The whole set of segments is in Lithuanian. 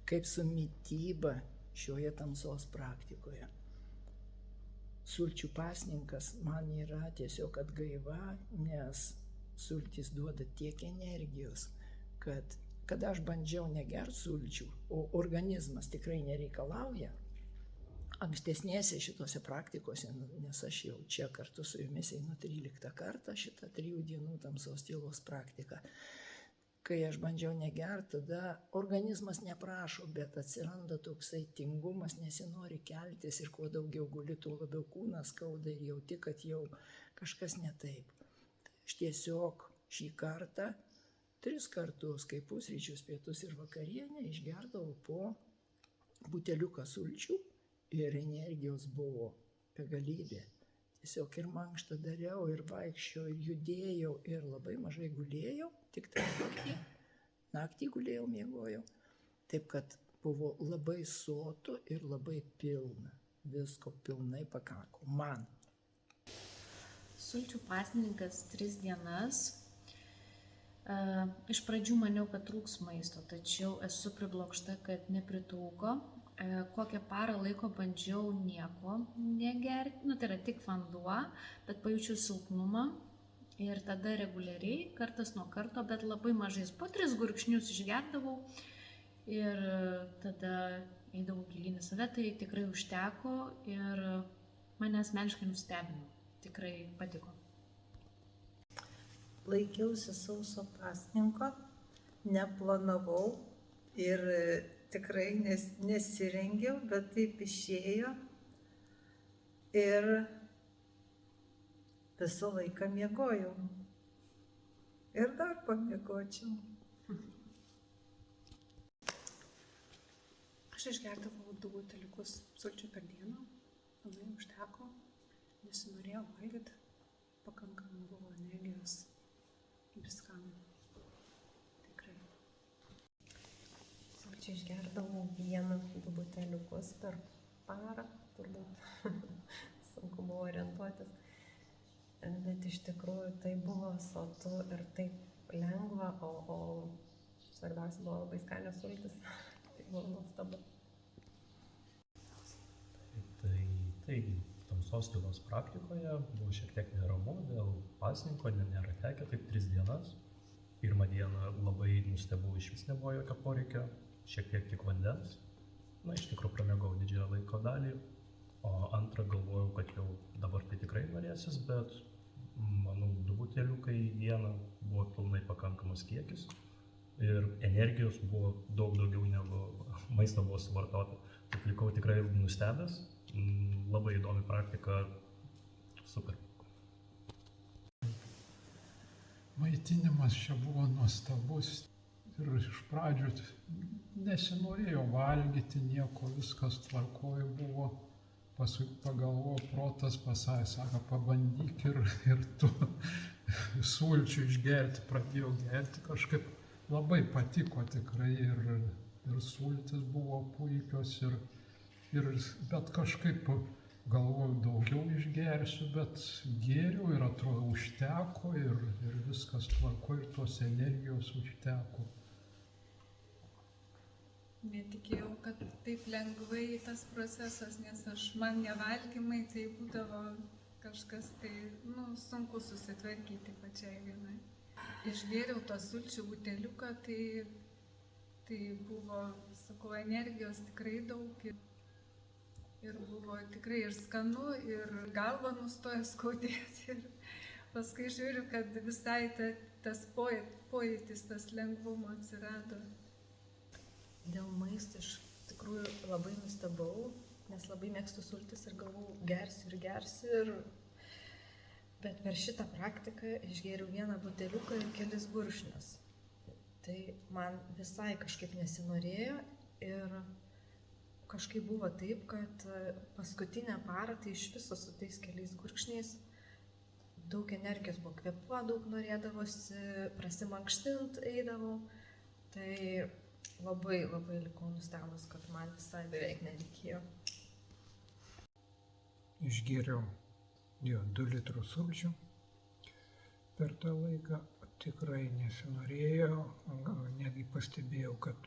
kaip su mityba šioje tamsos praktikoje. Sulčių pasninkas man yra tiesiog atgaiva, nes sultys duoda tiek energijos, kad kada aš bandžiau negert sulčių, o organizmas tikrai nereikalauja, ankstesnėse šitose praktikose, nes aš jau čia kartu su jumis einu 13 kartą šitą 3 dienų tamsos tylos praktiką. Kai aš bandžiau negert, tada organizmas neprašo, bet atsiranda toksai tingumas, nesinori keltis ir kuo daugiau guli, tuo labiau kūnas skauda ir jauti, kad jau kažkas ne taip. Aš tiesiog šį kartą 3 kartus, kaip pusryčius, pietus ir vakarienę, išgerdavau po buteliuką sulčių ir energijos buvo begalybė. Tiesiog ir mankštą dariau, ir vaikščiau, ir judėjau, ir labai mažai gulėjau, tik tai naktį gulėjau, miegojau. Taip kad buvo labai sotu ir labai pilna. Visko pilnai pakako. Man. Sulčių pasninkas 3 dienas. Iš pradžių maniau, kad trūks maisto, tačiau esu priblokšta, kad nepritrūko. Kokią parą laiko bandžiau nieko negerti, tai yra tik vanduo, bet pajaučiu silpnumą ir tada reguliariai, kartas nuo karto, bet labai mažais, po 3 gurkšnius išgerdavau ir tada eidavau gilyn į save, tai tikrai užteko ir mane asmeniškai nustebino, tikrai patiko. Laikiausi sauso pasninko, neplanavau ir tikrai nesirengiau, bet taip išėjo ir visą laiką miegojau. Ir dar pamiegočiau. Aš išgerdavau 2 buteliukus sulčių per dieną, pilnai užteko, nesinorėjau valgyti, pakankamai buvo energijos viskam. Tikrai. Sulčių išgerdavau 1-2 buteliukus per parą, turbūt sunku buvo orientuotis, bet iš tikrųjų tai buvo sotu ir taip lengva, o svarbiausia buvo labai skanios sultys, tai buvo nuostabu. Tai tamsos tylos praktikoje buvo šiek tiek neramu dėl pasninko, nėra tekę, taip 3 dienas. Pirmą dieną labai nustebau, iš vis nebuvo jokio poreikio, šiek tiek tik vandens. Iš tikrųjų pramiegau didžiąją laiko dalį, o antrą galvojau, kad jau dabar tai tikrai norėsis, bet manau 2 buteliukai į dieną buvo pilnai pakankamas kiekis ir energijos buvo daug daugiau negu maisto buvo suvartota. Taip likau tikrai nustebęs, labai įdomi praktika, super. Maitinimas čia buvo nuostabus ir iš pradžių nesinorėjo valgyti nieko, viskas tvarkoj buvo. Paskui pagalvojau, protas pasakė, sako, pabandyk ir tu sulčių išgerti, pradėjau gerti, kažkaip labai patiko tikrai ir sultis buvo puikios, bet kažkaip galvoju, daugiau išgersiu, bet gėriau ir atrodo užteko ir viskas tvarko ir tos energijos užteko. Netikėjau, kad taip lengvai tas procesas, nes man nevalgymai tai būdavo kažkas tai, sunku susitvarkyti pačiai vienai. Išgėriau tą sulčių buteliuką, tai buvo, sakau, energijos tikrai daug ir buvo tikrai ir skanu, ir galva nustojo skaudėti. Ir paskui žiūriu, kad visai tas pojūtis, tas lengvumo atsirado. Dėl maisto iš tikrųjų labai nustebau, nes labai mėgstu sultis ir galvojau, gersiu, bet per šitą praktiką išgėriau 1 buteliuką ir kelis gurkšnius. Tai man visai kažkaip nesinorėjo ir kažkaip buvo taip, kad paskutinę parą, tai iš viso su tais keliais gurkšniais daug energijos buvo, kvėpuoti daug norėdavosi, prasimankštint eidavau, tai labai likau nustebus, kad man visai beveik nereikėjo. Išgėriau 2 litrus sulčių per tą laiką, tikrai nesinorėjo, netgi pastebėjau, kad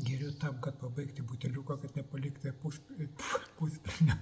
Geriu tam, kad pabaigti buteliuką, kad nepalikti puspilnio.